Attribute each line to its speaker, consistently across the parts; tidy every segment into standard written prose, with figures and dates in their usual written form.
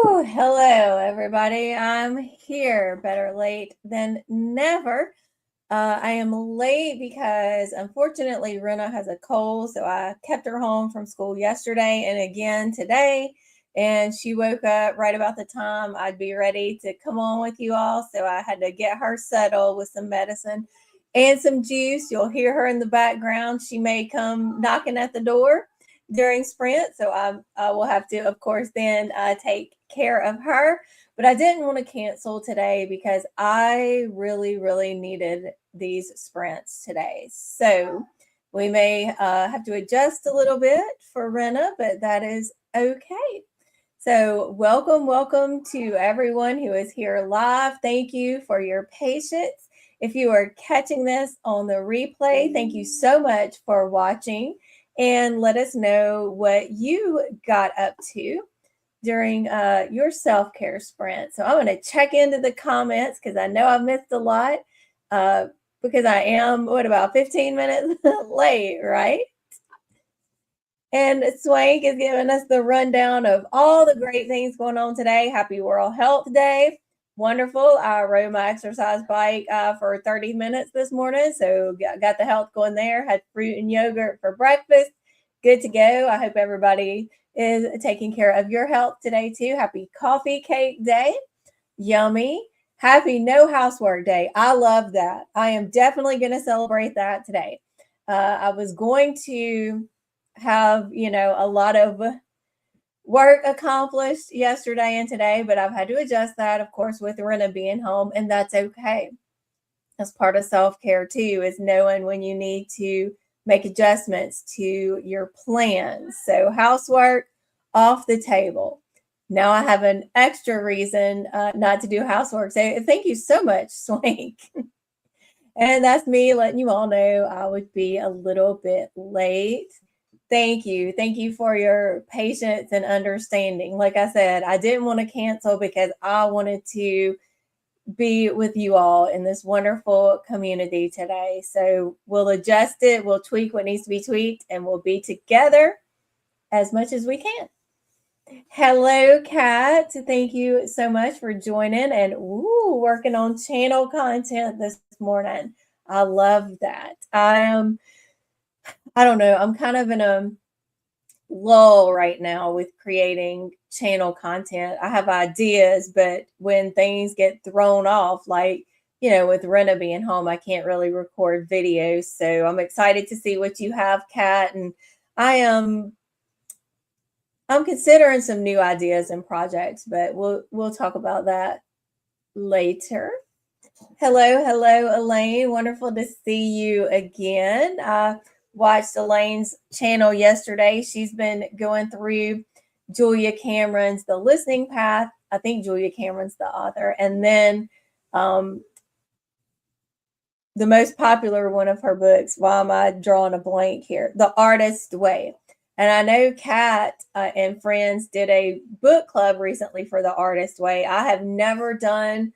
Speaker 1: Woo! Hello, everybody. I'm here. Better late than never. I am late because unfortunately Rena has a cold, so I kept her home from school yesterday and again today. And she woke up right about the time I'd be ready to come on with you all. So I had to get her settled with some medicine and some juice. You'll hear her in the background. She may come knocking at the door during sprint. So I will have to, of course, then take care of her. But I didn't want to cancel today because I really, really needed these sprints today. So we may have to adjust a little bit for Rena, but that is okay. So welcome to everyone who is here live. Thank you for your patience. If you are catching this on the replay, thank you so much for watching and let us know what you got up to during your self-care sprint. So I'm going to check into the comments because I know I've missed a lot because I am, about 15 minutes late, right? And Swank is giving us the rundown of all the great things going on today. Happy World Health Day. Wonderful. I rode my exercise bike for 30 minutes this morning. So got the health going there. Had fruit and yogurt for breakfast. Good to go. I hope everybody is taking care of your health today too. Happy Coffee Cake Day. Yummy. Happy No Housework Day. I love that. I am definitely going to celebrate that today. I was going to have, a lot of work accomplished yesterday and today, but I've had to adjust that, of course, with Rena being home, and that's okay. That's part of self-care too, is knowing when you need to make adjustments to your plans. So housework off the table. Now I have an extra reason not to do housework. So thank you so much, Swank. And that's me letting you all know I would be a little bit late. Thank you. Thank you for your patience and understanding. Like I said, I didn't want to cancel because I wanted to be with you all in this wonderful community today. So we'll adjust it, we'll tweak what needs to be tweaked, and we'll be together as much as we can. Hello, Kat. Thank you so much for joining and working on channel content this morning. I love that. I don't know, I'm kind of in a lull right now with creating channel content. I have ideas, but when things get thrown off, like, with Rena being home, I can't really record videos. So I'm excited to see what you have, Kat. And I'm considering some new ideas and projects, but we'll talk about that later. Hello, Elaine. Wonderful to see you again. Watched Elaine's channel yesterday. She's been going through Julia Cameron's The Listening Path. I think Julia Cameron's the author. And then the most popular one of her books, why am I drawing a blank here? The Artist Way. And I know Kat and friends did a book club recently for The Artist Way. I have never done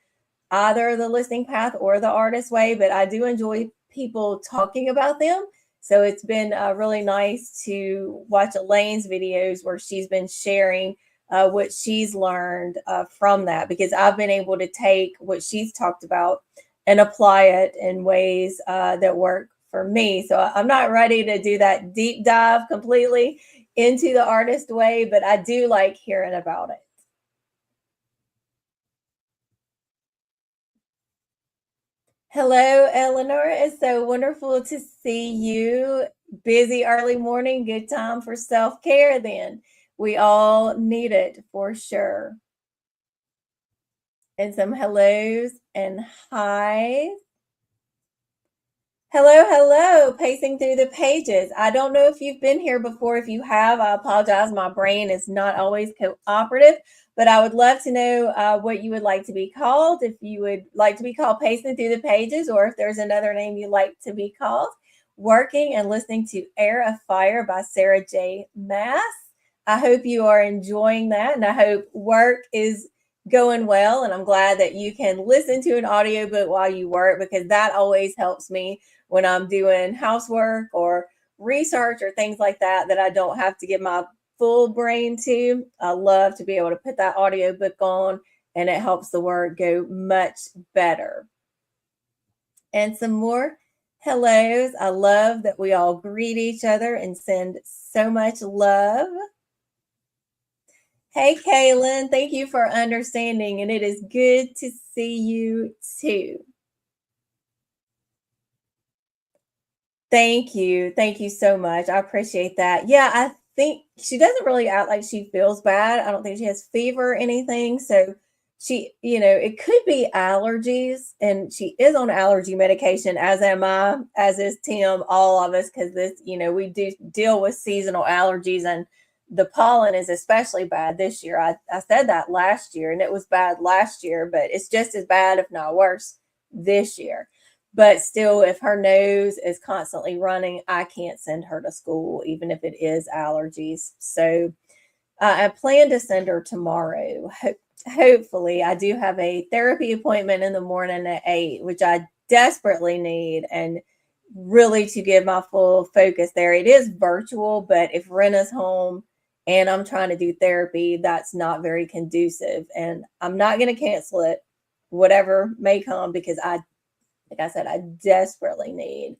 Speaker 1: either The Listening Path or The Artist Way, but I do enjoy people talking about them. So it's been really nice to watch Elaine's videos where she's been sharing what she's learned from that, because I've been able to take what she's talked about and apply it in ways that work for me. So I'm not ready to do that deep dive completely into The Artist Way, but I do like hearing about it. Hello, Eleanor. It's so wonderful to see you. Busy early morning, good time for self-care then. We all need it for sure. And some hellos and highs. Hello, pacing through the pages. I don't know if you've been here before. If you have, I apologize. My brain is not always cooperative, but I would love to know what you would like to be called. If you would like to be called Pacing Through the Pages, or if there's another name you'd like to be called. Working and listening to Air of Fire by Sarah J. Maas. I hope you are enjoying that, and I hope work is going well. And I'm glad that you can listen to an audiobook while you work, because that always helps me when I'm doing housework or research or things like that, that I don't have to get my full brain too, I love to be able to put that audiobook on and it helps the word go much better. And some more hellos. I love that we all greet each other and send so much love. Hey, Kaylin, thank you for understanding, and it is good to see you too. Thank you. Thank you so much. I appreciate that. Yeah, I think she doesn't really act like she feels bad. I don't think she has fever or anything. So it could be allergies, and she is on allergy medication, as am I, as is Tim, all of us, because we do deal with seasonal allergies, and the pollen is especially bad this year. I said that last year, and it was bad last year, but it's just as bad, if not worse, this year. But still, if her nose is constantly running, I can't send her to school, even if it is allergies. So I plan to send her tomorrow. Hopefully, I do have a therapy appointment in the morning at 8, which I desperately need, and really to give my full focus there. It is virtual, but if Rena's home and I'm trying to do therapy, that's not very conducive. And I'm not going to cancel it, whatever may come, because like I said, I desperately need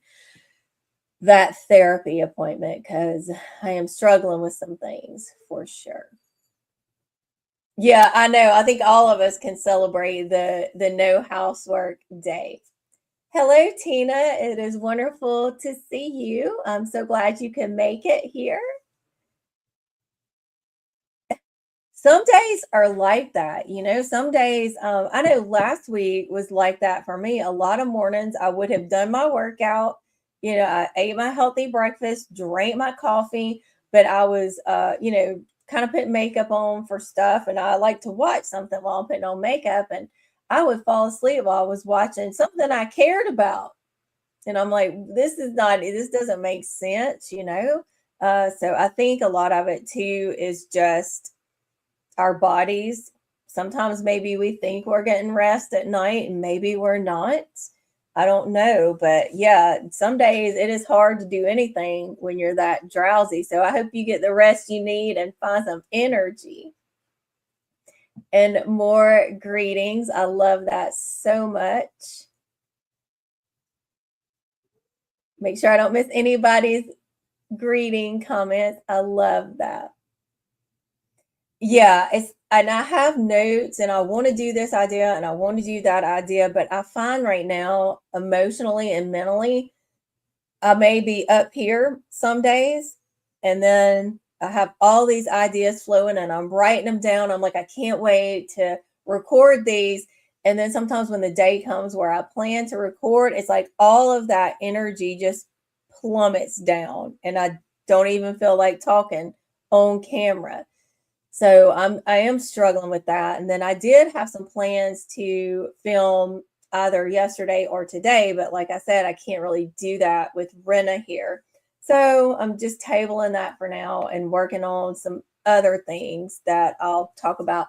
Speaker 1: that therapy appointment because I am struggling with some things for sure. Yeah, I know. I think all of us can celebrate the no housework day. Hello, Tina. It is wonderful to see you. I'm so glad you can make it here. Some days are like that, some days, I know last week was like that for me. A lot of mornings I would have done my workout, I ate my healthy breakfast, drank my coffee, but I was, kind of putting makeup on for stuff. And I like to watch something while I'm putting on makeup. And I would fall asleep while I was watching something I cared about. And I'm like, this doesn't make sense. So I think a lot of it too is just our bodies. Sometimes maybe we think we're getting rest at night and maybe we're not. I don't know, but yeah, some days it is hard to do anything when you're that drowsy. So I hope you get the rest you need and find some energy. And more greetings. I love that so much. Make sure I don't miss anybody's greeting comments. I love that. Yeah, and I have notes and I want to do this idea and I want to do that idea, but I find right now, emotionally and mentally, I may be up here some days and then I have all these ideas flowing and I'm writing them down. I'm like, I can't wait to record these. And then sometimes when the day comes where I plan to record, it's like all of that energy just plummets down and I don't even feel like talking on camera. So I am struggling with that. And then I did have some plans to film either yesterday or today, but like I said, I can't really do that with Rena here. So I'm just tabling that for now and working on some other things that I'll talk about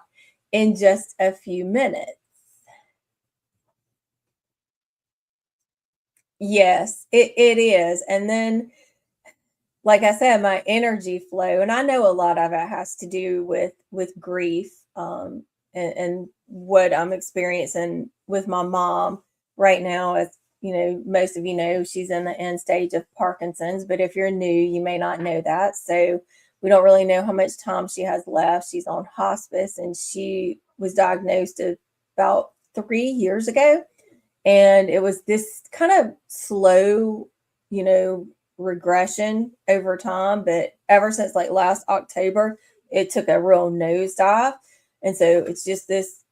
Speaker 1: in just a few minutes. Yes, it is. And then like I said, my energy flow, and I know a lot of it has to do with grief, and what I'm experiencing with my mom right now. As most of you know, she's in the end stage of Parkinson's. But if you're new, you may not know that. So we don't really know how much time she has left. She's on hospice, and she was diagnosed about 3 years ago, and it was this kind of slow, you know regression over time, but ever since like last October, it took a real nosedive. And so it's just this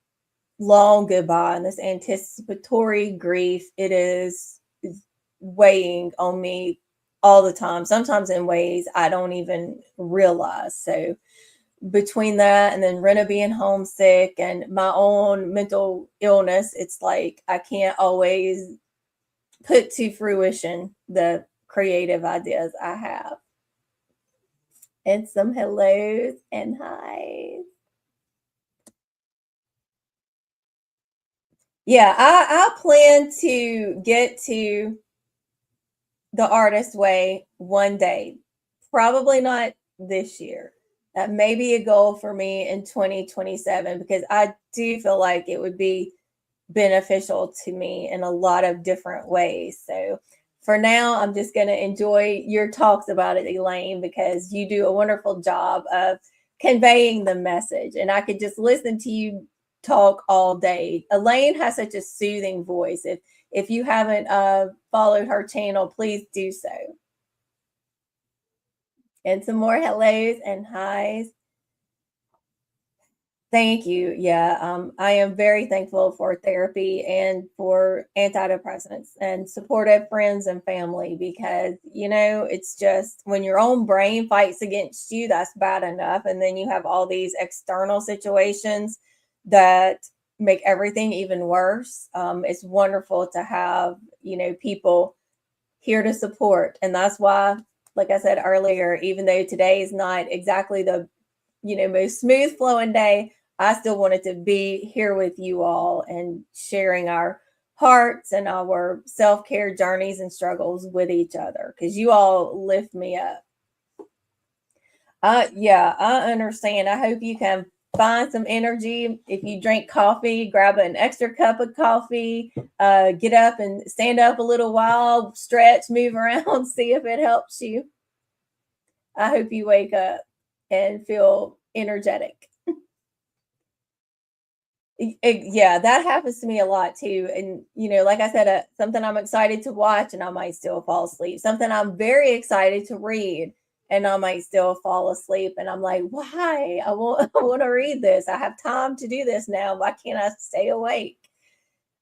Speaker 1: long goodbye and this anticipatory grief. It is weighing on me all the time, sometimes in ways I don't even realize. So between that and then Rena being homesick and my own mental illness, it's like I can't always put to fruition the creative ideas I have. And some hellos and highs. Yeah, I plan to get to the artist way one day. Probably not this year. That may be a goal for me in 2027 because I do feel like it would be beneficial to me in a lot of different ways. So for now, I'm just going to enjoy your talks about it, Elaine, because you do a wonderful job of conveying the message. And I could just listen to you talk all day. Elaine has such a soothing voice. If you haven't followed her channel, please do so. And some more hellos and highs. Thank you. Yeah, I am very thankful for therapy and for antidepressants and supportive friends and family because, it's just when your own brain fights against you, that's bad enough. And then you have all these external situations that make everything even worse. It's wonderful to have, people here to support. And that's why, like I said earlier, even though today is not exactly the most smooth flowing day, I still wanted to be here with you all and sharing our hearts and our self-care journeys and struggles with each other because you all lift me up. Yeah, I understand. I hope you can find some energy. If you drink coffee, grab an extra cup of coffee, get up and stand up a little while, stretch, move around, see if it helps you. I hope you wake up and feel energetic. Yeah, that happens to me a lot too. And, like I said, something I'm excited to watch and I might still fall asleep. Something I'm very excited to read and I might still fall asleep. And I'm like, why? I want to read this. I have time to do this now. Why can't I stay awake?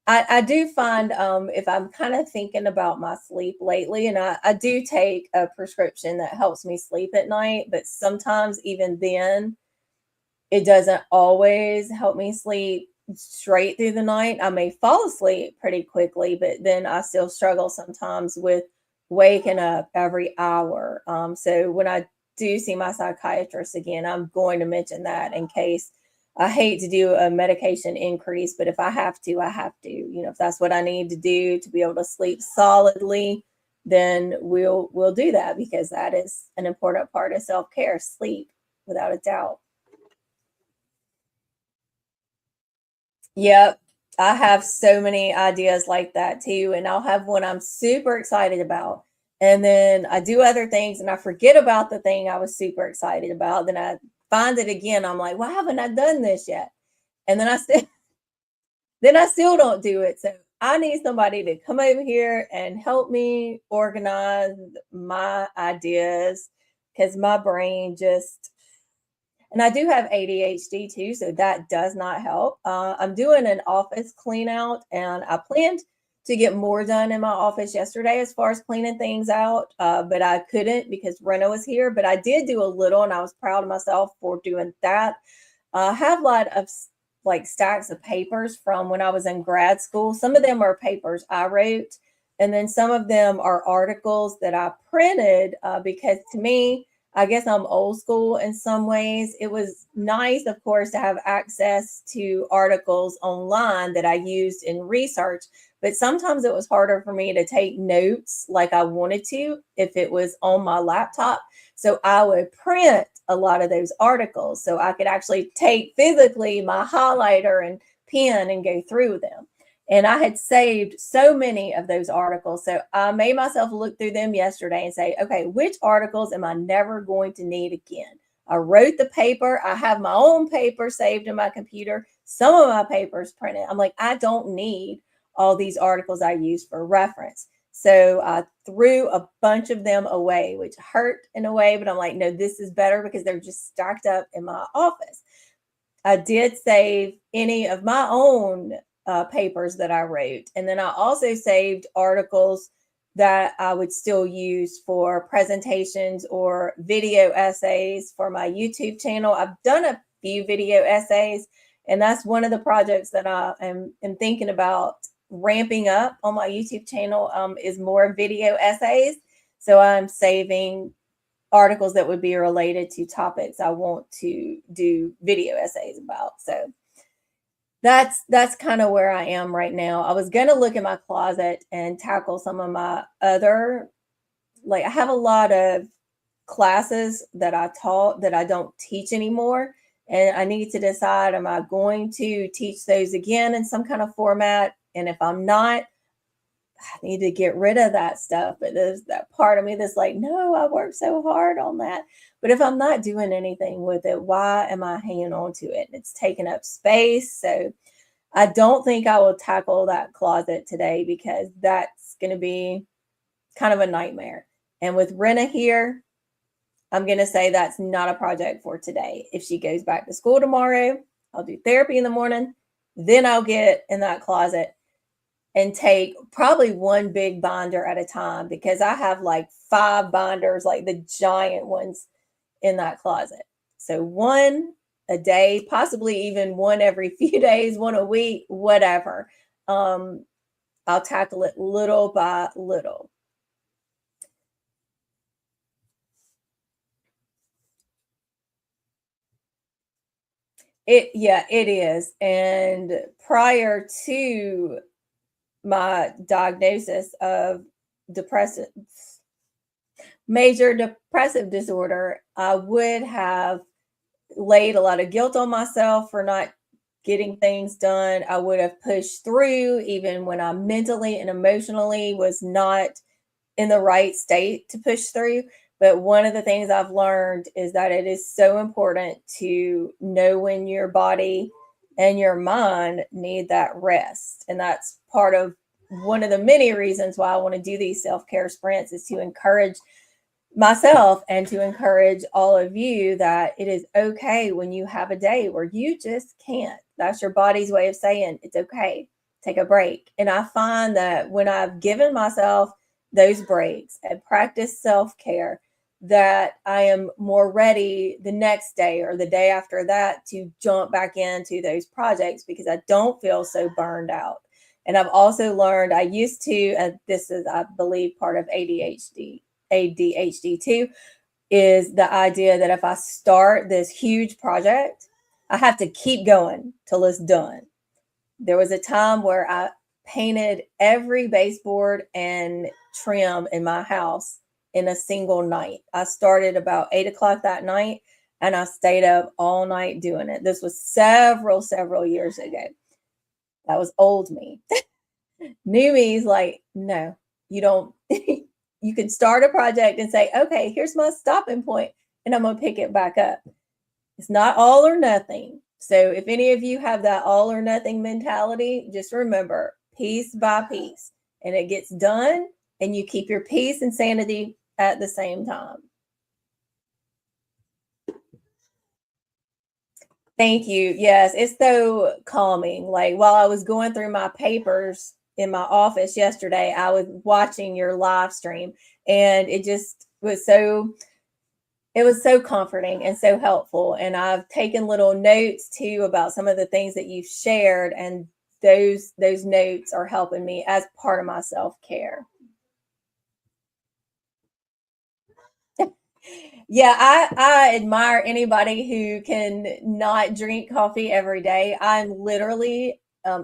Speaker 1: I do find if I'm kind of thinking about my sleep lately, and I do take a prescription that helps me sleep at night, but sometimes even then, it doesn't always help me sleep straight through the night. I may fall asleep pretty quickly, but then I still struggle sometimes with waking up every hour. So when I do see my psychiatrist again, I'm going to mention that in case I hate to do a medication increase, but if I have to, I have to. If that's what I need to do to be able to sleep solidly, then we'll do that because that is an important part of self-care, sleep, without a doubt. Yep. I have so many ideas like that too. And I'll have one I'm super excited about. And then I do other things and I forget about the thing I was super excited about. Then I find it again. I'm like, why haven't I done this yet? And then I still don't do it. So I need somebody to come over here and help me organize my ideas because my brain just and I do have ADHD too, so that does not help. I'm doing an office clean out, and I planned to get more done in my office yesterday as far as cleaning things out, but I couldn't because Rena was here. But I did do a little, and I was proud of myself for doing that. I have a lot of like stacks of papers from when I was in grad school. Some of them are papers I wrote, and then some of them are articles that I printed because to me, I guess I'm old school in some ways. It was nice, of course, to have access to articles online that I used in research, but sometimes it was harder for me to take notes like I wanted to if it was on my laptop. So I would print a lot of those articles so I could actually take physically my highlighter and pen and go through them. And I had saved so many of those articles. So I made myself look through them yesterday and say, okay, which articles am I never going to need again? I wrote the paper. I have my own paper saved in my computer. Some of my papers printed. I'm like, I don't need all these articles I use for reference. So I threw a bunch of them away, which hurt in a way, but I'm like, no, this is better because they're just stacked up in my office. I did save any of my own papers that I wrote. And then I also saved articles that I would still use for presentations or video essays for my YouTube channel. I've done a few video essays, and that's one of the projects that I am thinking about ramping up on my YouTube channel is more video essays. So I'm saving articles that would be related to topics I want to do video essays about. So that's kind of where I am right now. I was going to look in my closet and tackle some of my other, like I have a lot of classes that I taught that I don't teach anymore. And I need to decide, am I going to teach those again in some kind of format? And if I'm not, I need to get rid of that stuff. But there's that part of me that's like, no, I worked so hard on that. But if I'm not doing anything with it, why am I hanging on to it? It's taking up space. So I don't think I will tackle that closet today because that's going to be kind of a nightmare. And with Rena here, I'm going to say that's not a project for today. If she goes back to school tomorrow, I'll do therapy in the morning. Then I'll get in that closet and take probably one big binder at a time because I have like 5 binders, like the giant ones in that closet. So one a day, possibly even one every few days, one a week, whatever. I'll tackle it little by little. It is. And prior to my diagnosis of depressive major depressive disorder, I would have laid a lot of guilt on myself for not getting things done. I would have pushed through even when I mentally and emotionally was not in the right state to push through. But one of the things I've learned is that it is so important to know when your body and your mind need that rest. And that's part of one of the many reasons why I want to do these self-care sprints is to encourage myself and to encourage all of you that it is okay when you have a day where you just can't. That's your body's way of saying it's okay. Take a break. And I find that when I've given myself those breaks and practice self-care, that I am more ready the next day or the day after that to jump back into those projects because I don't feel so burned out. And I've also learned I used to, this is, I believe, part of ADHD too, is the idea that if I start this huge project, I have to keep going till it's done. There was a time where I painted every baseboard and trim in my house in a single night. I started about 8 o'clock that night and I stayed up all night doing it. This was several years ago. That was old me. New me is like, no, you don't. You can start a project and say, okay, here's my stopping point, and I'm going to pick it back up. It's not all or nothing. So if any of you have that all or nothing mentality, just remember piece by piece, and it gets done, and you keep your peace and sanity at the same time. Thank you. Yes, it's so calming. Like while I was going through my papers in my office yesterday, I was watching your live stream and it just was so it was so comforting and so helpful. And I've taken little notes too about some of the things that you've shared and those notes are helping me as part of my self-care. Yeah, I admire anybody who can not drink coffee every day. I'm literally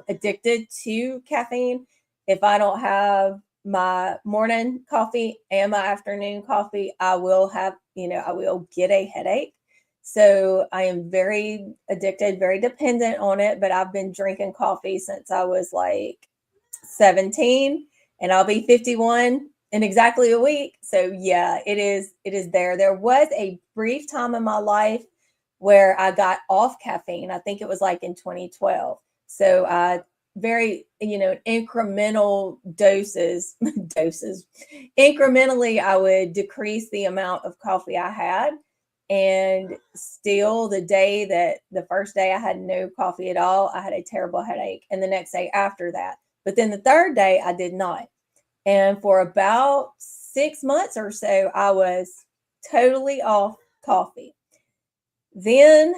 Speaker 1: addicted to caffeine. If I don't have my morning coffee and my afternoon coffee, I will have, I will get a headache. So I am very addicted, very dependent on it. But I've been drinking coffee since I was like 17 and I'll be 51 in exactly a week. So yeah, it is there. There was a brief time in my life where I got off caffeine. I think it was like in 2012. So I very, incremental doses, incrementally, I would decrease the amount of coffee I had. And still the first day I had no coffee at all, I had a terrible headache. And the next day after that, but then the third day I did not. And for about 6 months or so, I was totally off coffee. Then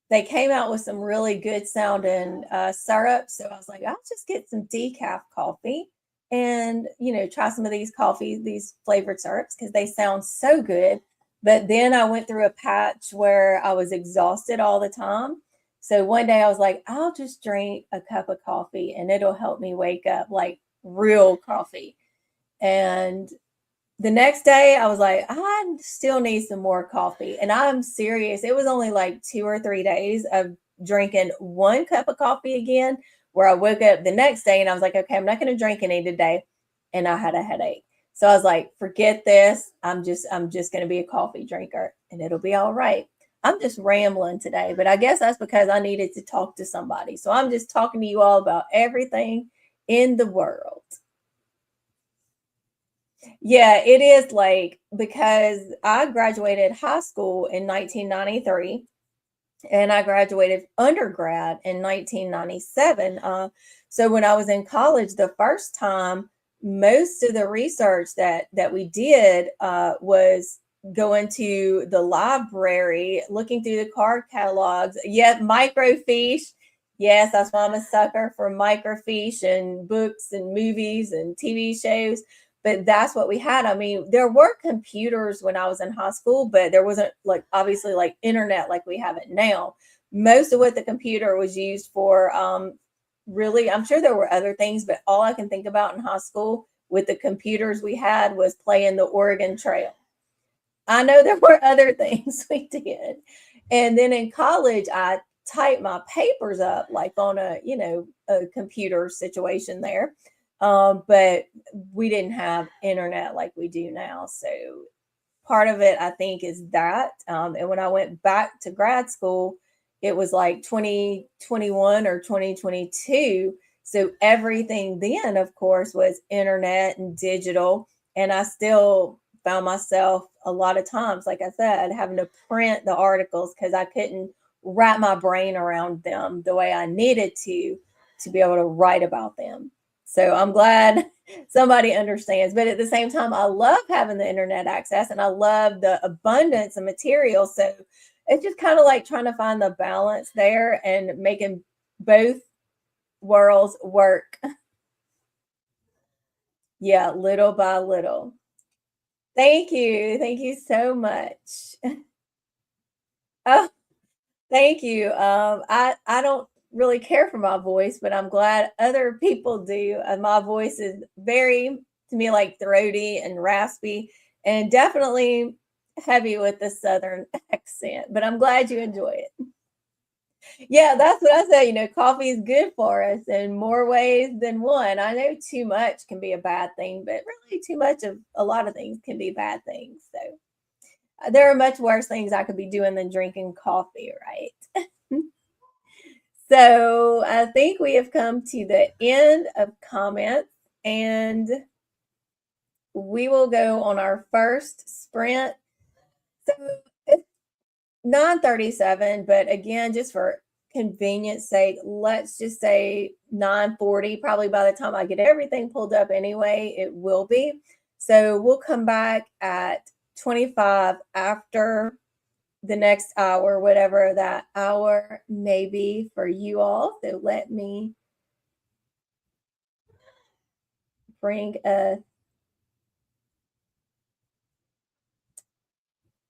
Speaker 1: they came out with some really good sounding syrup. So I was like, I'll just get some decaf coffee and, try some of these flavored syrups because they sound so good. But then I went through a patch where I was exhausted all the time. So one day I was like, I'll just drink a cup of coffee and it'll help me wake up, like real coffee. And The next day, I was like, I still need some more coffee. And I'm serious. It was only like 2 or 3 days of drinking 1 cup of coffee again, where I woke up the next day and I was like, okay, I'm not going to drink any today. And I had a headache. So I was like, forget this. I'm just going to be a coffee drinker and it'll be all right. I'm just rambling today, but I guess that's because I needed to talk to somebody. So I'm just talking to you all about everything in the world. Yeah, it is like because I graduated high school in 1993 and I graduated undergrad in 1997. So when I was in college the first time, most of the research that we did was going to the library, looking through the card catalogs. Yet microfiche. Yes, that's why I'm a sucker for microfiche and books and movies and TV shows. But that's what we had. I mean, there were computers when I was in high school, but there wasn't like obviously like internet like we have it now. Most of what the computer was used for, really, I'm sure there were other things, but all I can think about in high school with the computers we had was playing the Oregon Trail. I know there were other things we did. And then in college, I typed my papers up like on a computer situation there. But we didn't have internet like we do now. So part of it, I think, is that. And when I went back to grad school, it was like 2021 or 2022. So everything then, of course, was internet and digital. And I still found myself a lot of times, like I said, having to print the articles because I couldn't wrap my brain around them the way I needed to be able to write about them. So I'm glad somebody understands. But at the same time, I love having the internet access and I love the abundance of material. So it's just kind of like trying to find the balance there and making both worlds work. Yeah, little by little. Thank you. Thank you so much. Oh, thank you. I don't really care for my voice, but I'm glad other people do. My voice is very to me like throaty and raspy, and definitely heavy with the southern accent. But I'm glad you enjoy it. Yeah, that's what I say. Coffee is good for us in more ways than one. I know too much can be a bad thing, but really too much of a lot of things can be bad things. So there are much worse things I could be doing than drinking coffee, right? So I think we have come to the end of comments and we will go on our first sprint. So it's 9:37, but again, just for convenience sake, let's just say 9:40. Probably by the time I get everything pulled up anyway, it will be. So we'll come back at 25 after the next hour, whatever that hour may be for you all. So let me bring at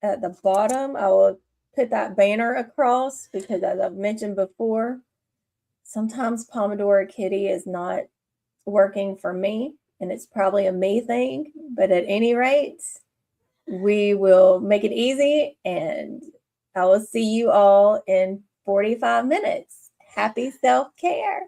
Speaker 1: the bottom. I will put that banner across because as I've mentioned before, sometimes Pomodoro Kitty is not working for me and it's probably a me thing. But at any rate, we will make it easy and I will see you all in 45 minutes. Happy self care.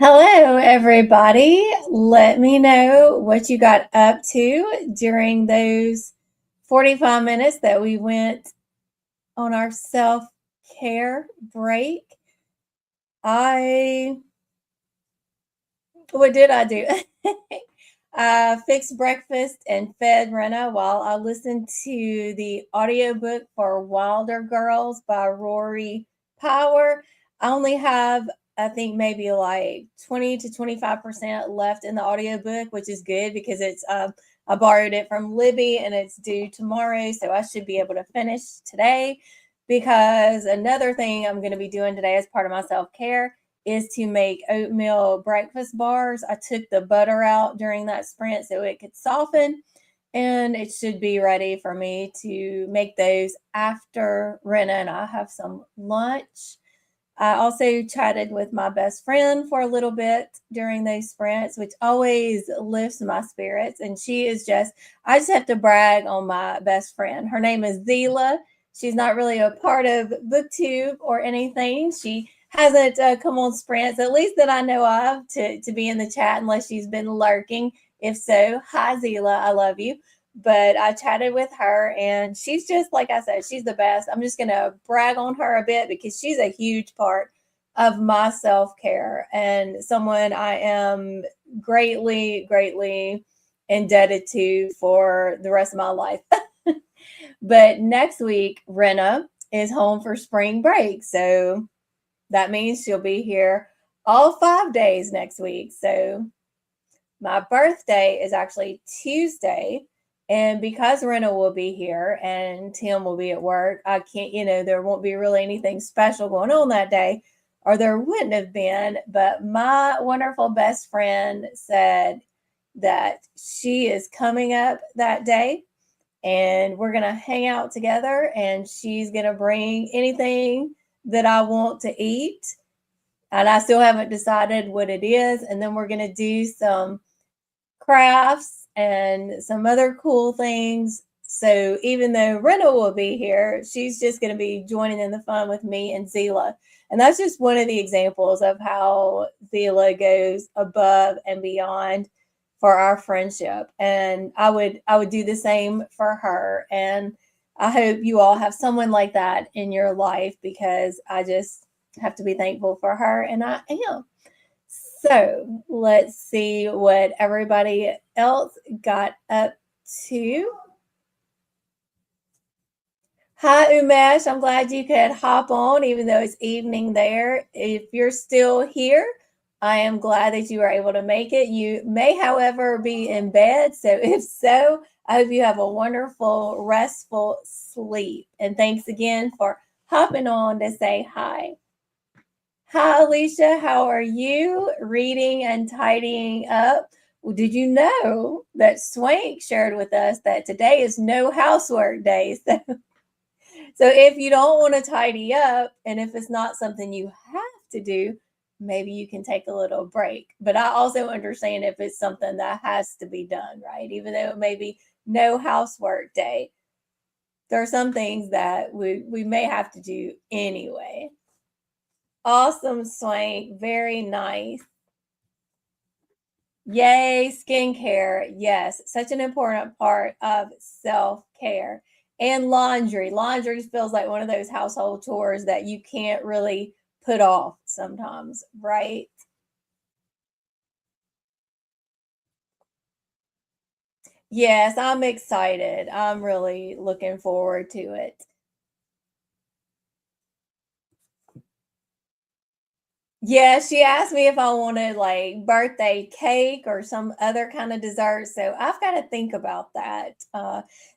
Speaker 1: Hello, everybody. Let me know what you got up to during those 45 minutes that we went on our self care break. What did I do? I fixed breakfast and fed Renna while I listened to the audiobook for Wilder Girls by Rory Power. I only have, I think, maybe like 20 to 25% left in the audiobook, which is good because I borrowed it from Libby and it's due tomorrow. So I should be able to finish today. Because another thing I'm going to be doing today as part of my self care is to make oatmeal breakfast bars. I took the butter out during that sprint so it could soften, and it should be ready for me to make those after Renna and I have some lunch. I also chatted with my best friend for a little bit during those sprints, which always lifts my spirits. And I just have to brag on my best friend. Her name is Zila. She's not really a part of BookTube or anything. She hasn't come on sprints, at least that I know of, to be in the chat unless she's been lurking. If so, hi, Zila. I love you. But I chatted with her, and she's just, like I said, she's the best. I'm just going to brag on her a bit because she's a huge part of my self care and someone I am greatly, greatly indebted to for the rest of my life. But next week, Renna is home for spring break. So that means she'll be here all 5 days next week. So my birthday is actually Tuesday. And because Renna will be here and Tim will be at work, I can't, there won't be really anything special going on that day, or there wouldn't have been. But my wonderful best friend said that she is coming up that day and we're going to hang out together, and she's going to bring anything that I want to eat. And I still haven't decided what it is. And then we're going to do some crafts and some other cool things. So even though Renna will be here, she's just going to be joining in the fun with me and Zila. And that's just one of the examples of how Zila goes above and beyond for our friendship. And I would do the same for her. And I hope you all have someone like that in your life, because I just have to be thankful for her, and I am. So let's see what everybody else got up to. Hi, Umesh. I'm glad you could hop on, even though it's evening there. If you're still here, I am glad that you were able to make it. You may, however, be in bed. So if so, I hope you have a wonderful, restful sleep. And thanks again for hopping on to say hi. Hi, Alicia. How are you? Reading and tidying up. Well, did you know that Swank shared with us that today is no housework day? So if you don't want to tidy up, and if it's not something you have to do, maybe you can take a little break. But I also understand if it's something that has to be done, right? Even though it may be no housework day, there are some things that we may have to do anyway. Awesome, Swank. Very nice. Yay, skincare. Yes, such an important part of self-care. And laundry. Laundry feels like one of those household chores that you can't really put off sometimes, right? Yes, I'm excited. I'm really looking forward to it. Yeah, she asked me if I wanted like birthday cake or some other kind of dessert. So I've got to think about that.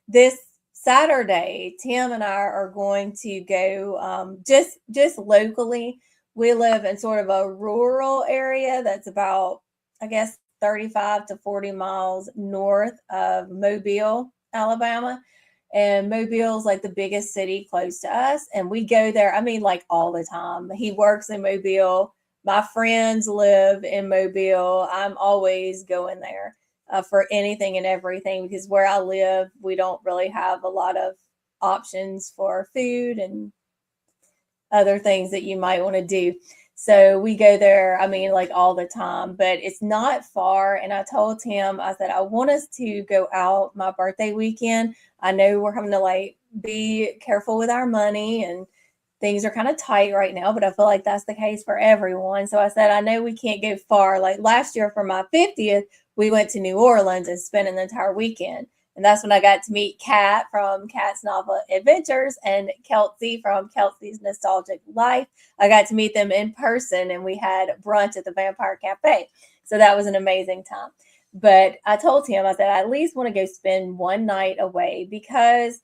Speaker 1: This Saturday, Tim and I are going to go just locally. We live in sort of a rural area that's about, I guess, 35 to 40 miles north of Mobile, Alabama. And Mobile's like the biggest city close to us. And we go there, I mean, like all the time. He works in Mobile. My friends live in Mobile. I'm always going there for anything and everything, because where I live, we don't really have a lot of options for food and other things that you might want to do. So we go there, I mean, like all the time, but it's not far. And I told him, I said, I want us to go out my birthday weekend. I know we're having to like be careful with our money and things are kind of tight right now, but I feel like that's the case for everyone. So I said, I know we can't go far. Like last year for my 50th, we went to New Orleans and spent an entire weekend. And that's when I got to meet Kat from Kat's Novel Adventures and Kelsey from Kelsey's Nostalgic Life. I got to meet them in person and we had brunch at the Vampire Cafe. So that was an amazing time. But I told him, I said, I at least want to go spend one night away because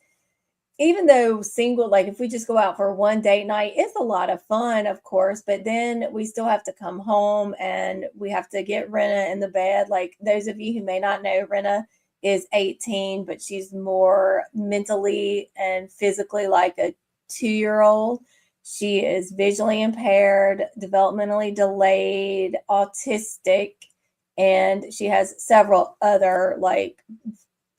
Speaker 1: even though single, like if we just go out for one date night, it's a lot of fun, of course, but then we still have to come home and we have to get Renna in the bed. Like those of you who may not know, Renna is 18, but she's more mentally and physically like a 2-year-old. She is visually impaired, developmentally delayed, autistic, and she has several other like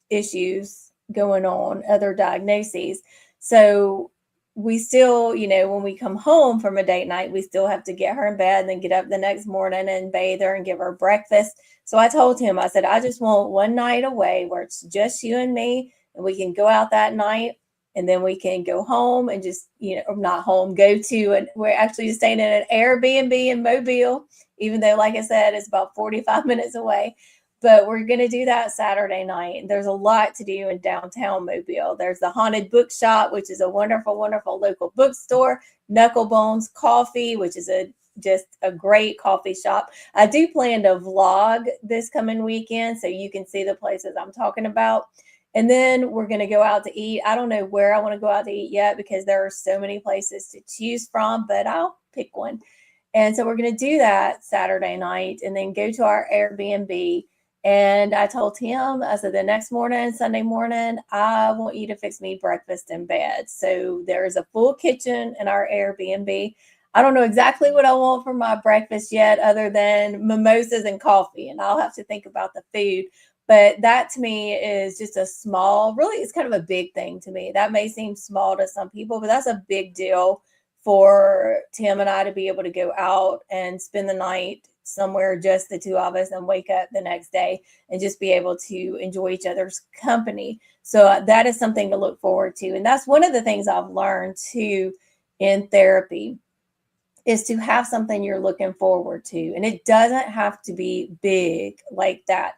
Speaker 1: issues going on, other diagnoses. So we still, when we come home from a date night, we still have to get her in bed and then get up the next morning and bathe her and give her breakfast. So I told him, I said, I just want one night away where it's just you and me and we can go out that night and then we can go home and just, not home, go to, and we're actually staying in an Airbnb in Mobile, even though, like I said, it's about 45 minutes away. But we're going to do that Saturday night. There's a lot to do in downtown Mobile. There's the Haunted Bookshop, which is a wonderful, wonderful local bookstore. Knucklebones Coffee, which is just a great coffee shop. I do plan to vlog this coming weekend so you can see the places I'm talking about. And then we're going to go out to eat. I don't know where I want to go out to eat yet because there are so many places to choose from, but I'll pick one. And so we're going to do that Saturday night and then go to our Airbnb. And I told him, I said, the next morning, Sunday morning, I want you to fix me breakfast in bed. So there's a full kitchen in our Airbnb. I don't know exactly what I want for my breakfast yet, other than mimosas and coffee. And I'll have to think about the food. But that to me is just a small, really, it's kind of a big thing to me. That may seem small to some people, but that's a big deal for Tim and I to be able to go out and spend the night somewhere, just the two of us, and wake up the next day and just be able to enjoy each other's company. So that is something to look forward to. And that's one of the things I've learned too in therapy is to have something you're looking forward to. And it doesn't have to be big like that.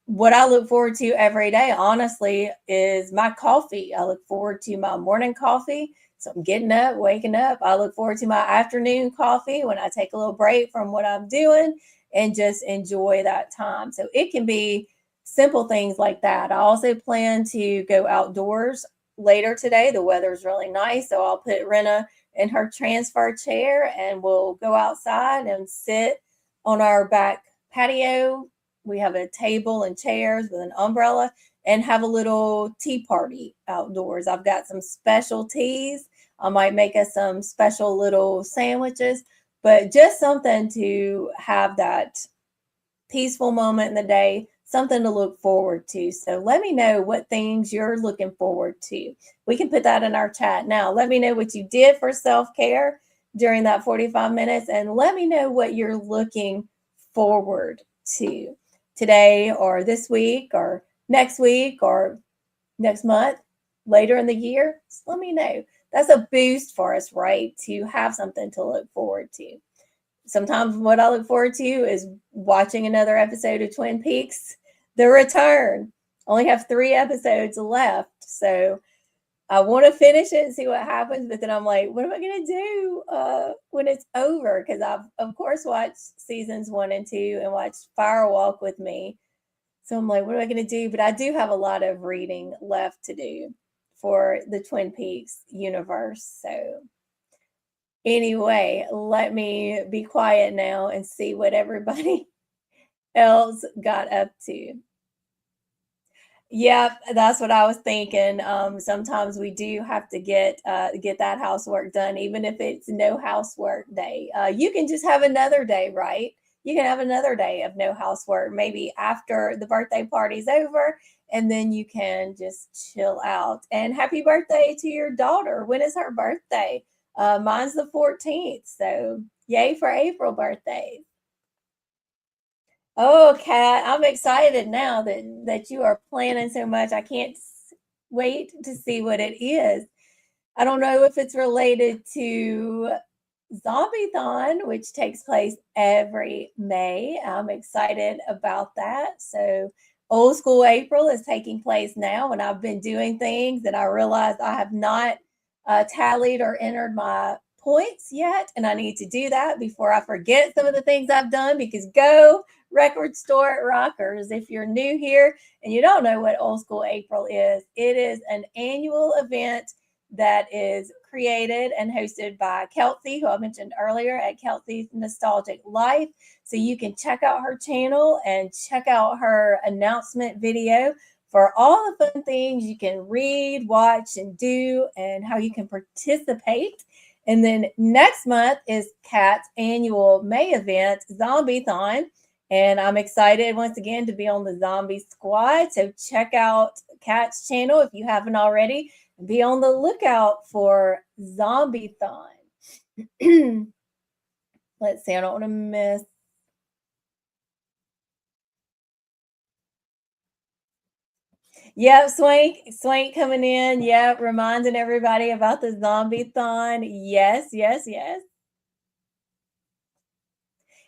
Speaker 1: What I look forward to every day, honestly, is my coffee. I look forward to my morning coffee. So I'm getting up, waking up. I look forward to my afternoon coffee when I take a little break from what I'm doing and just enjoy that time. So it can be simple things like that. I also plan to go outdoors later today. The weather's really nice. So I'll put Renna in her transfer chair and we'll go outside and sit on our back patio. We have a table and chairs with an umbrella and have a little tea party outdoors. I've got some special teas. I might make us some special little sandwiches, but just something to have that peaceful moment in the day, something to look forward to. So let me know what things you're looking forward to. We can put that in our chat now. Let me know what you did for self-care during that 45 minutes and let me know what you're looking forward to today or this week or next month, later in the year. Just let me know. That's a boost for us, right? To have something to look forward to. Sometimes what I look forward to is watching another episode of Twin Peaks, The Return. Only have 3 episodes left. So I want to finish it and see what happens, but then I'm like, what am I going to do when it's over? Because I've, of course, watched seasons 1 and 2 and watched Fire Walk with Me. So I'm like, what am I going to do? But I do have a lot of reading left to do for the Twin Peaks universe. So anyway, let me be quiet now and see what everybody else got up to. Yep, that's what I was thinking. Sometimes we do have to get that housework done, even if it's no housework day. You can just have another day, right? You can have another day of no housework, maybe after the birthday party's over, and then you can just chill out. And happy birthday to your daughter. When is her birthday? Mine's the 14th, so Yay for April birthdays. Oh, Kat, I'm excited now that you are planning so much. I can't wait to see what it is. I don't know if it's related to Zombie-thon, which takes place every May. I'm excited about that. So, Old School April is taking place now, and I've been doing things, and I realized I have not tallied or entered my points yet, and I need to do that before I forget some of the things I've done. Because go Record Store Rockers, if you're new here and you don't know what Old School April is, it is an annual event that is created and hosted by Kelsey, who I mentioned earlier at Kelsey's Nostalgic Life. So you can check out her channel and check out her announcement video for all the fun things you can read, watch, and do, and how you can participate. And then next month is Kat's annual May event, Zombie-thon. And I'm excited once again to be on the Zombie Squad. So check out Kat's channel if you haven't already. Be on the lookout for Zombie-thon. Let's see, I don't want to miss. Yep, Swank coming in. Yep, reminding everybody about the Zombie-thon. Yes, yes, yes.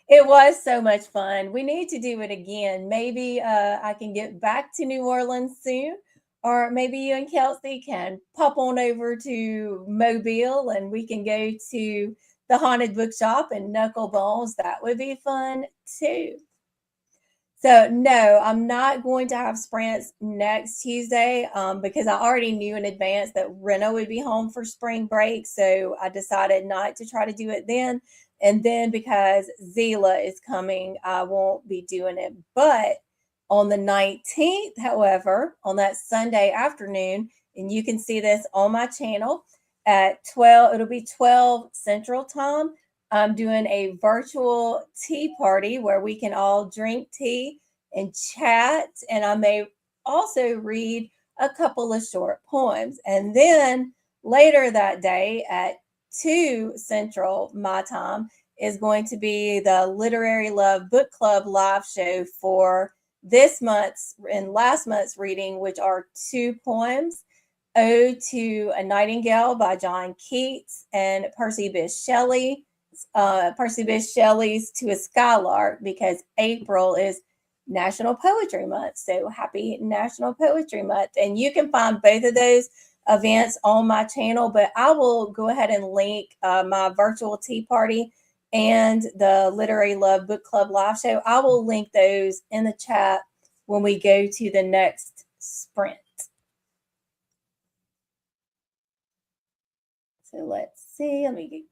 Speaker 1: It was so much fun. We need to do it again. Maybe I can get back to New Orleans soon, or maybe you and Kelsey can pop on over to Mobile and we can go to the Haunted Bookshop and Knuckle Bones. That would be fun too. So no, I'm not going to have sprints next Tuesday because I already knew in advance that Rena would be home for spring break. So I decided not to try to do it then. And then because Zila is coming, I won't be doing it. But on the 19th, however, on that Sunday afternoon, and you can see this on my channel at 12, it'll be 12 Central Time. I'm doing a virtual tea party where we can all drink tea and chat. And I may also read a couple of short poems. And then later that day at 2 Central, my time, is going to be the Literary Love Book Club live show for this month's and last month's reading, which are 2 poems. Ode to a Nightingale by John Keats and Percy Bysshe Shelley. Percy Bysshe Shelley's To a Skylark, because April is National Poetry Month. So happy National Poetry Month. And you can find both of those events on my channel, but I will go ahead and link my virtual tea party and the Literary Love Book Club live show. I will link those in the chat when we go to the next sprint. So let's see. Let me get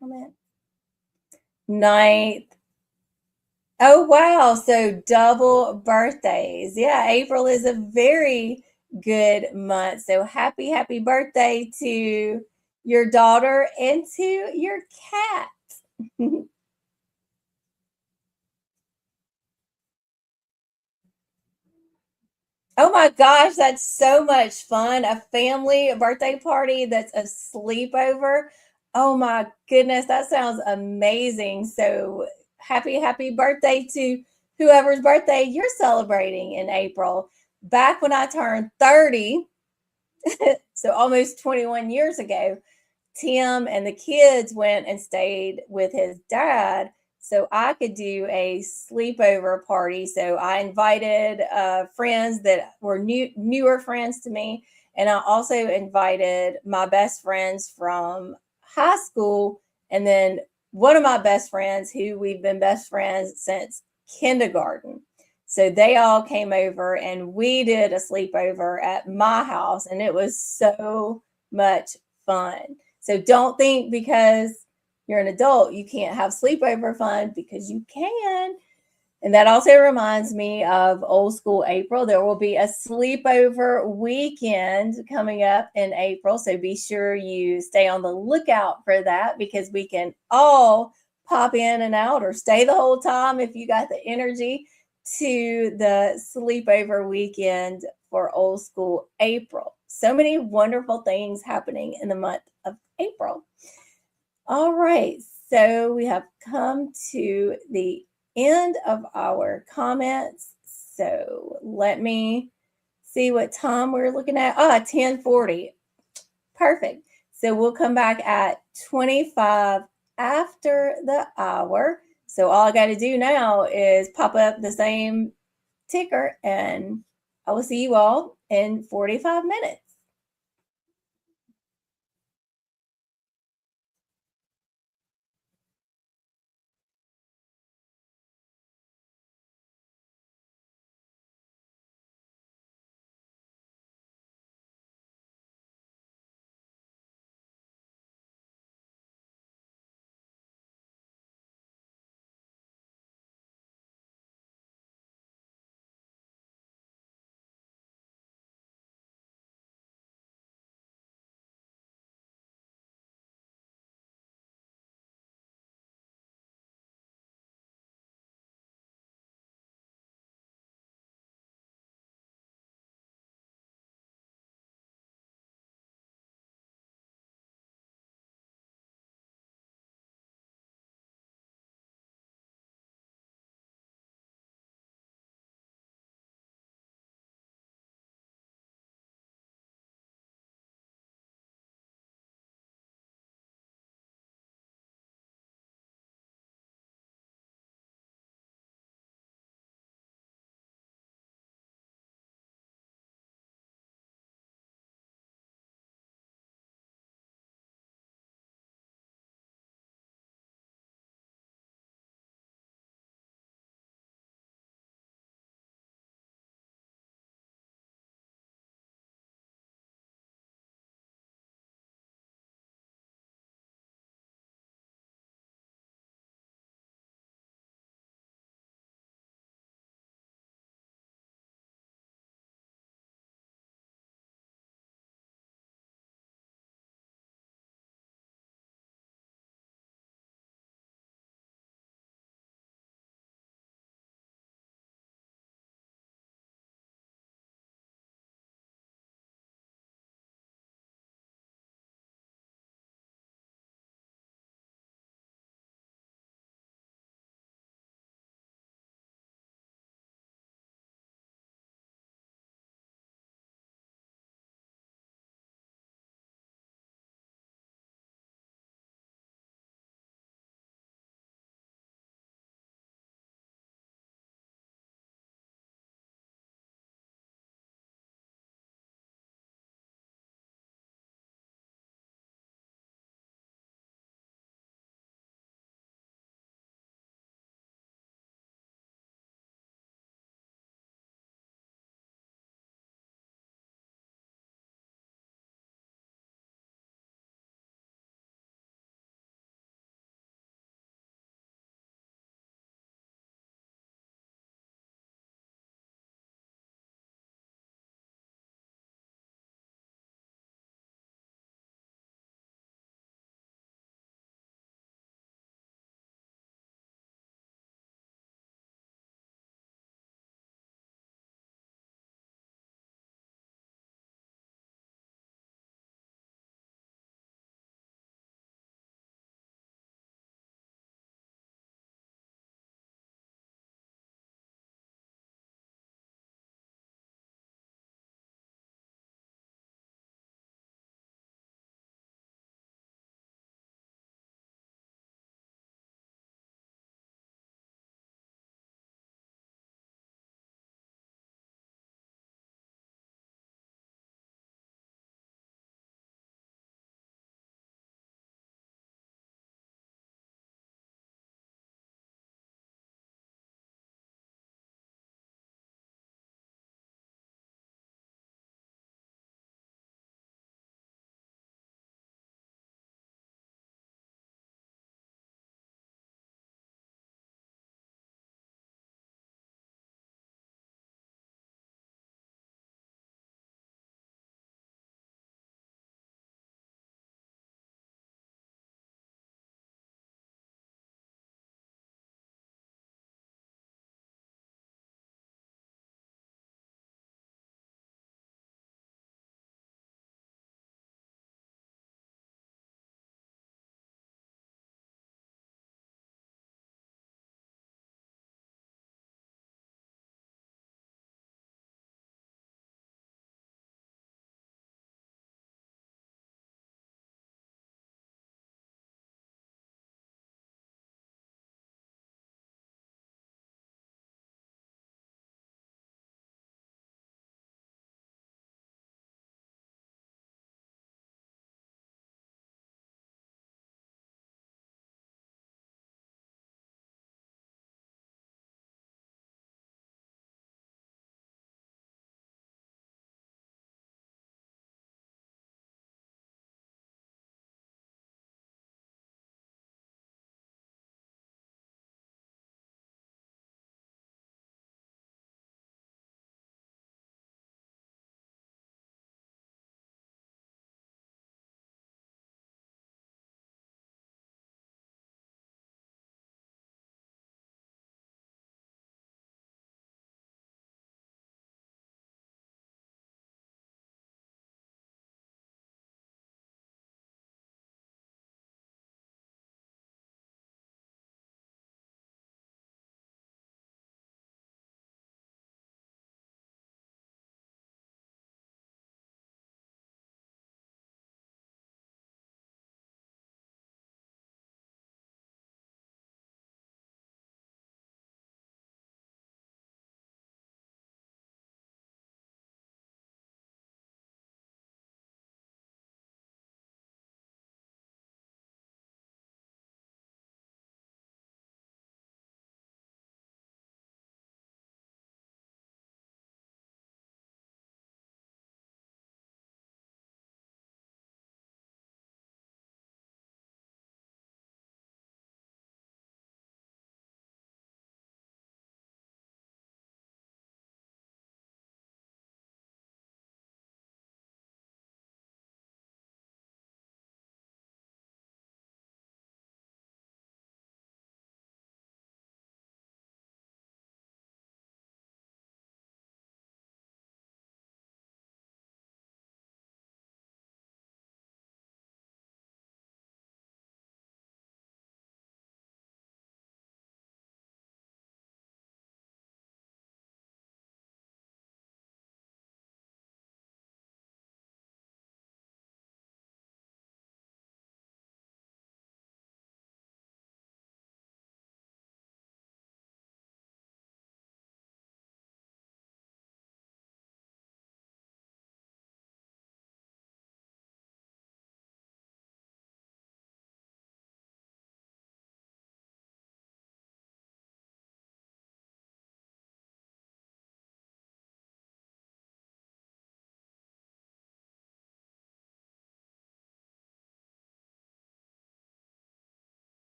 Speaker 1: comment. 9th. Oh, wow. So double birthdays. Yeah, April is a very good month. So happy birthday to your daughter and to your cat. Oh my gosh, that's so much fun. A family birthday party that's a sleepover. Oh my goodness, that sounds amazing. So happy birthday to whoever's birthday you're celebrating in April. Back when I turned 30, so almost 21 years ago, Tim and the kids went and stayed with his dad so I could do a sleepover party. So I invited friends that were newer friends to me, and I also invited my best friends from high school, and then one of my best friends who we've been best friends since kindergarten. So they all came over and we did a sleepover at my house, and it was so much fun. So don't think because you're an adult you can't have sleepover fun, because you can. And that also reminds me of Old School April. There will be a sleepover weekend coming up in April. So be sure you stay on the lookout for that, because we can all pop in and out or stay the whole time if you got the energy to the sleepover weekend for Old School April. So many wonderful things happening in the month of April. All right. So we have come to the end of our comments. So let me see what time we're looking at. 10:40. Perfect. So we'll come back at 25 after the hour. So all I got to do now is pop up the same ticker, and I will see you all in 45 minutes.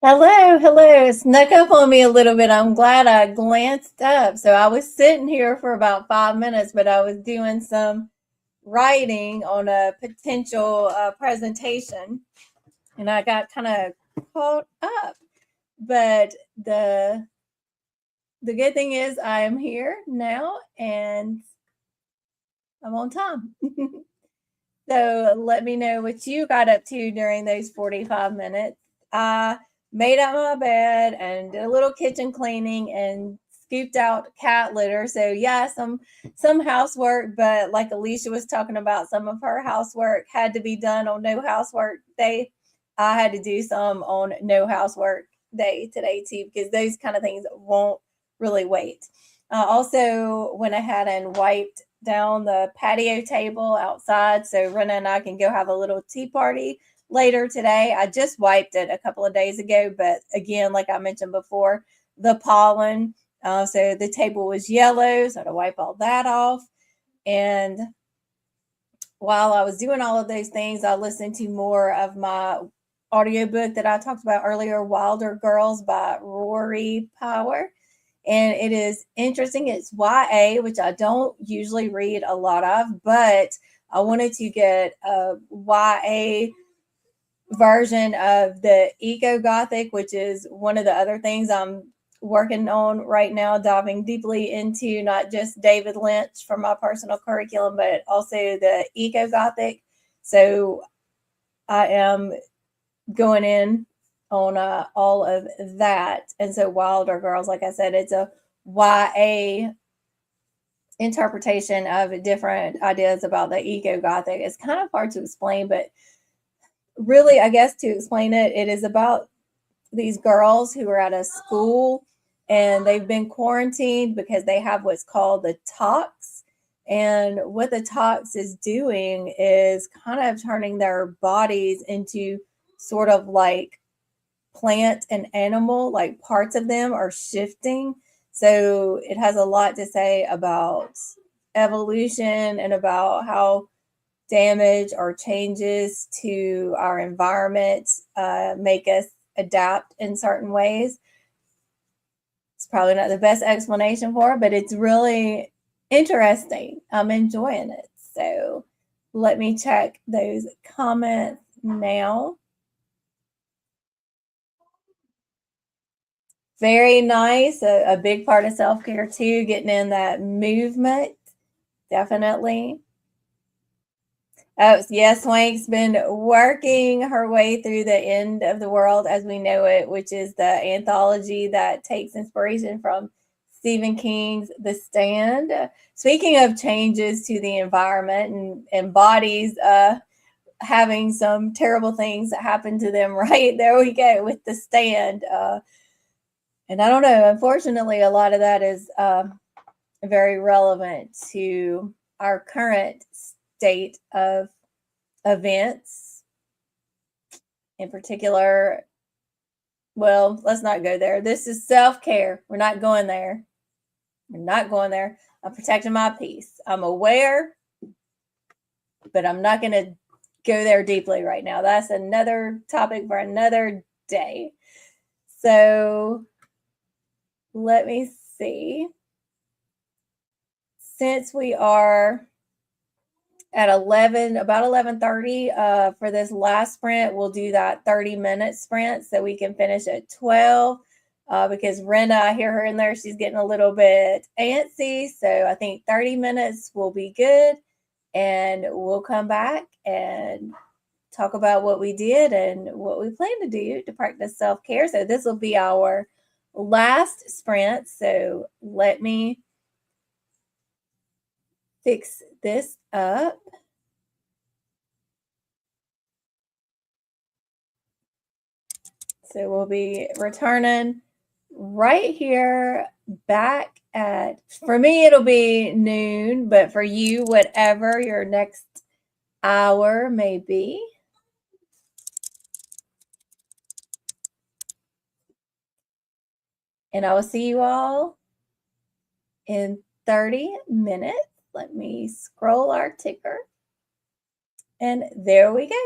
Speaker 1: Hello, hello. It snuck up on me a little bit. I'm glad I glanced up. So I was sitting here for about 5 minutes, but I was doing some writing on a potential presentation, and I got kind of caught up. But the good thing is I am here now, and I'm on time. So let me know what you got up to during those 45 minutes. I made up my bed and did a little kitchen cleaning and scooped out cat litter. So yeah, some housework, but like Alicia was talking about, some of her housework had to be done on no housework day. I had to do some on no housework day today too, because those kind of things won't really wait. I also went ahead and wiped down the patio table outside so Rena and I can go have a little tea party later today. I just wiped it a couple of days ago, but again, like I mentioned before, the pollen. So the table was yellow, so I had to wipe all that off. And while I was doing all of those things, I listened to more of my audiobook that I talked about earlier, Wilder Girls by Rory Power. And it is interesting. It's YA, which I don't usually read a lot of, but I wanted to get a YA version of the Eco Gothic, which is one of the other things I'm working on right now, diving deeply into not just David Lynch for my personal curriculum, but also the Eco Gothic. So I am going in on all of that. And so Wilder Girls, like I said, it's a YA interpretation of different ideas about the Eco Gothic. It's kind of hard to explain, but really, I guess to explain it, it is about these girls who are at a school and they've been quarantined because they have what's called the tox. And what the tox is doing is kind of turning their bodies into sort of like plant and animal, like parts of them are shifting. So it has a lot to say about evolution and about how damage or changes to our environment make us adapt in certain ways. It's probably not the best explanation for it, but it's really interesting. I'm enjoying it. So let me check those comments now. Very nice. A big part of self care, too, getting in that movement. Definitely. Oh, yes, Swank's been working her way through the End of the World as We Know It, which is the anthology that takes inspiration from Stephen King's The Stand. Speaking of changes to the environment and bodies having some terrible things that happen to them, right? There we go with The Stand. And I don't know, unfortunately, a lot of that is very relevant to our current state of events. In particular, well, let's not go there. This is self care. We're not going there. We're not going there. I'm protecting my peace. I'm aware, but I'm not going to go there deeply right now. That's another topic for another day. So let me see. Since we are at 11, about 11:30 for this last sprint, we'll do that 30-minute sprint so we can finish at 12 because Rena, I hear her in there, she's getting a little bit antsy. So I think 30 minutes will be good, and we'll come back and talk about what we did and what we plan to do to practice self-care. So this will be our last sprint. So let me fix this up. So we'll be returning right here back at, for me, it'll be noon, but for you, whatever your next hour may be. And I will see you all in 30 minutes. Let me scroll our ticker. And there we go.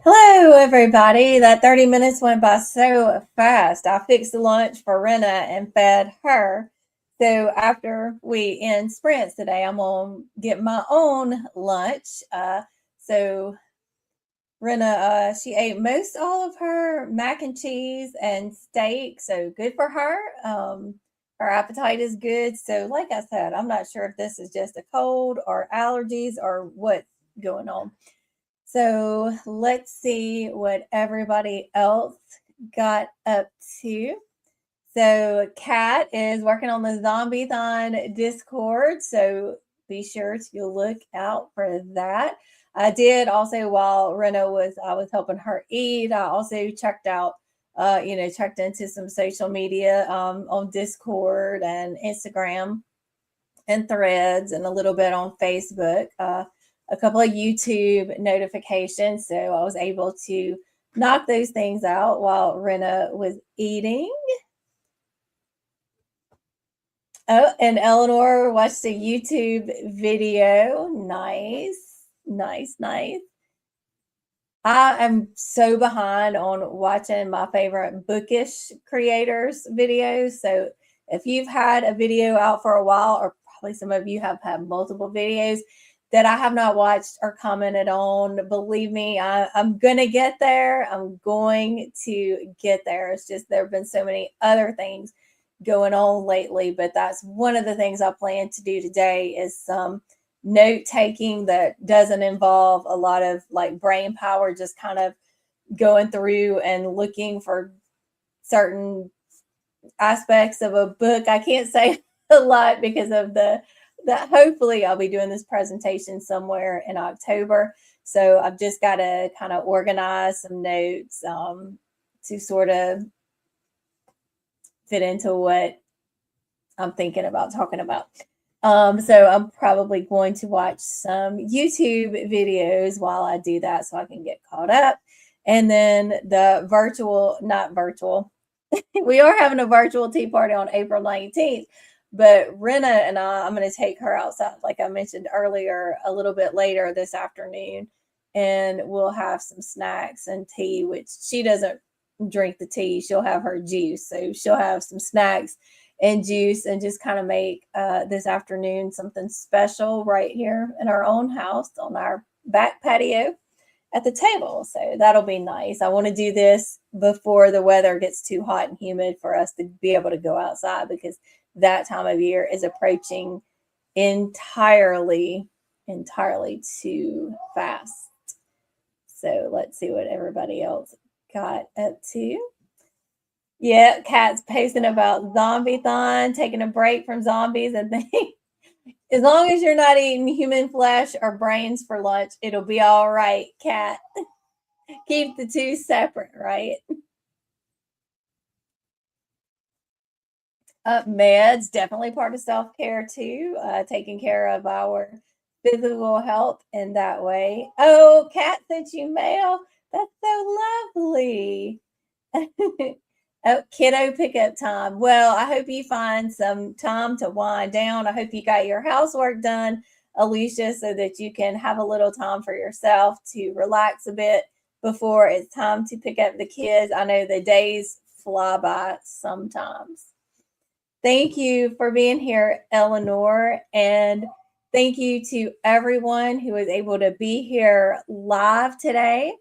Speaker 1: Hello, everybody. That 30 minutes went by so fast. I fixed the lunch for Rena and fed her. So after we end sprints today, I'm going to get my own lunch. So Rena, she ate most all of her mac and cheese and steak. So good for her. Her appetite is good. So like I said, I'm not sure if this is just a cold or allergies or what's going on. So let's see what everybody else got up to. So Kat is working on the Zombie-thon Discord. So be sure to look out for that. I did also, while Rena I was helping her eat, I also checked out, checked into some social media on Discord and Instagram and Threads and a little bit on Facebook. A couple of YouTube notifications. So I was able to knock those things out while Rena was eating. Oh, and Eleanor watched a YouTube video. Nice, nice, nice. I am so behind on watching my favorite bookish creators' videos. So if you've had a video out for a while, or probably some of you have had multiple videos that I have not watched or commented on, believe me, I'm going to get there. I'm going to get there. It's just there have been so many other things going on lately, but that's one of the things I plan to do today is some note taking that doesn't involve a lot of like brain power, just kind of going through and looking for certain aspects of a book. I can't say a lot because of that. Hopefully I'll be doing this presentation somewhere in October. So I've just got to kind of organize some notes to sort of fit into what I'm thinking about talking about. So I'm probably going to watch some YouTube videos while I do that so I can get caught up. And then the not virtual, we are having a virtual tea party on April 19th. But Rena and I'm going to take her outside, like I mentioned earlier, a little bit later this afternoon. And we'll have some snacks and tea, which she doesn't drink the tea. She'll have her juice. So she'll have some snacks and juice and just kind of make this afternoon something special right here in our own house on our back patio at the table. So that'll be nice. I want to do this before the weather gets too hot and humid for us to be able to go outside, because that time of year is approaching entirely too fast. So let's see what everybody else got up to. Yeah, Kat's posting about Zombie-thon, taking a break from zombies. And things. As long as you're not eating human flesh or brains for lunch, it'll be all right, Kat. Keep the two separate, right? Meds, definitely part of self-care too. Taking care of our physical health in that way. Oh, Kat sent you mail. That's so lovely. Oh, kiddo pickup time. Well, I hope you find some time to wind down. I hope you got your housework done, Alicia, so that you can have a little time for yourself to relax a bit before it's time to pick up the kids. I know the days fly by sometimes. Thank you for being here, Eleanor. And thank you to everyone who was able to be here live today.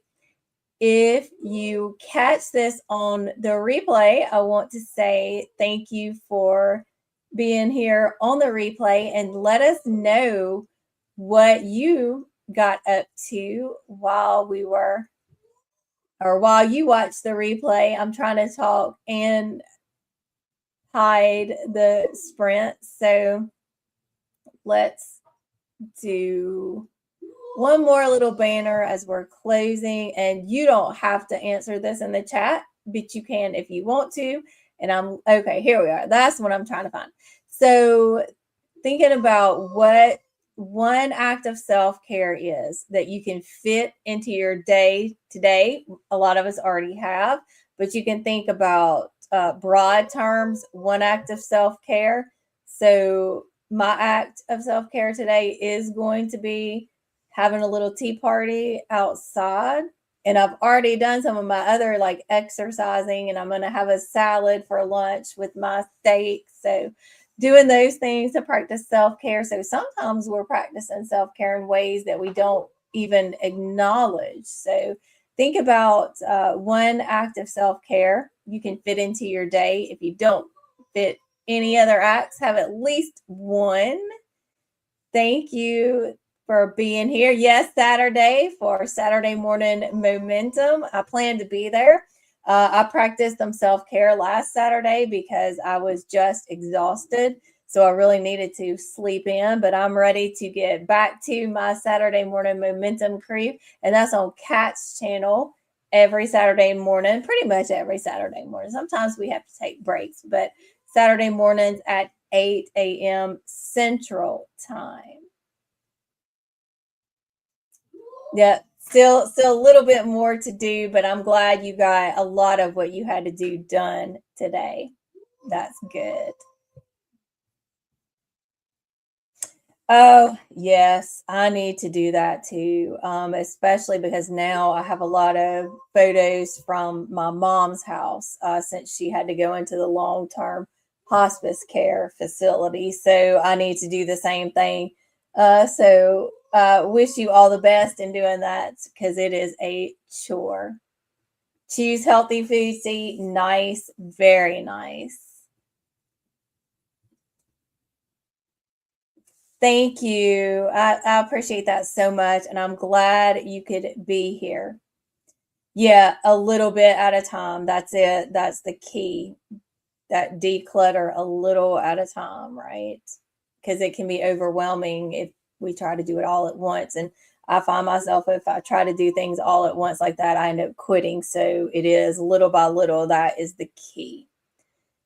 Speaker 1: If you catch this on the replay, I want to say thank you for being here on the replay, and let us know what you got up to while you watched the replay. I'm trying to talk and hide the sprint. So let's do one more little banner as we're closing. And you don't have to answer this in the chat, but you can if you want to. And I'm okay. Here we are. That's what I'm trying to find. So thinking about what one act of self-care is that you can fit into your day today. A lot of us already have, but you can think about broad terms, one act of self-care. So my act of self-care today is going to be having a little tea party outside And I've already done some of my other like exercising, and I'm going to have a salad for lunch with my steak. So, doing those things to practice self care. So, sometimes we're practicing self care in ways that we don't even acknowledge. So, think about one act of self care you can fit into your day. If you don't fit any other acts, have at least one. Thank you for being here. Yes, Saturday for Saturday morning momentum. I plan to be there. I practiced some self care last Saturday because I was just exhausted. So I really needed to sleep in, but I'm ready to get back to my Saturday morning momentum creep. And that's on Kat's channel every Saturday morning, pretty much every Saturday morning. Sometimes we have to take breaks, but Saturday mornings at 8 a.m. Central Time. Yeah, still a little bit more to do, but I'm glad you got a lot of what you had to do done today. That's good. Oh, yes, I need to do that too. Especially because now I have a lot of photos from my mom's house since she had to go into the long-term hospice care facility. So I need to do the same thing. So wish you all the best in doing that because it is a chore. Choose healthy foods to eat. Nice, very nice. Thank you. I appreciate that so much. And I'm glad you could be here. Yeah, a little bit at a time. That's it. That's the key. That declutter a little at a time, right? Because it can be overwhelming if we try to do it all at once. And I find myself, if I try to do things all at once like that, I end up quitting. So it is little by little. That is the key.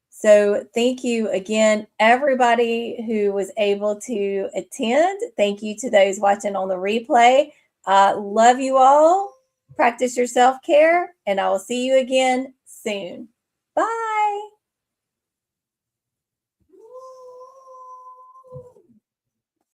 Speaker 1: So, thank you again, everybody who was able to attend. Thank you to those watching on the replay. Love you all. Practice your self care, and I will see you again soon. Bye.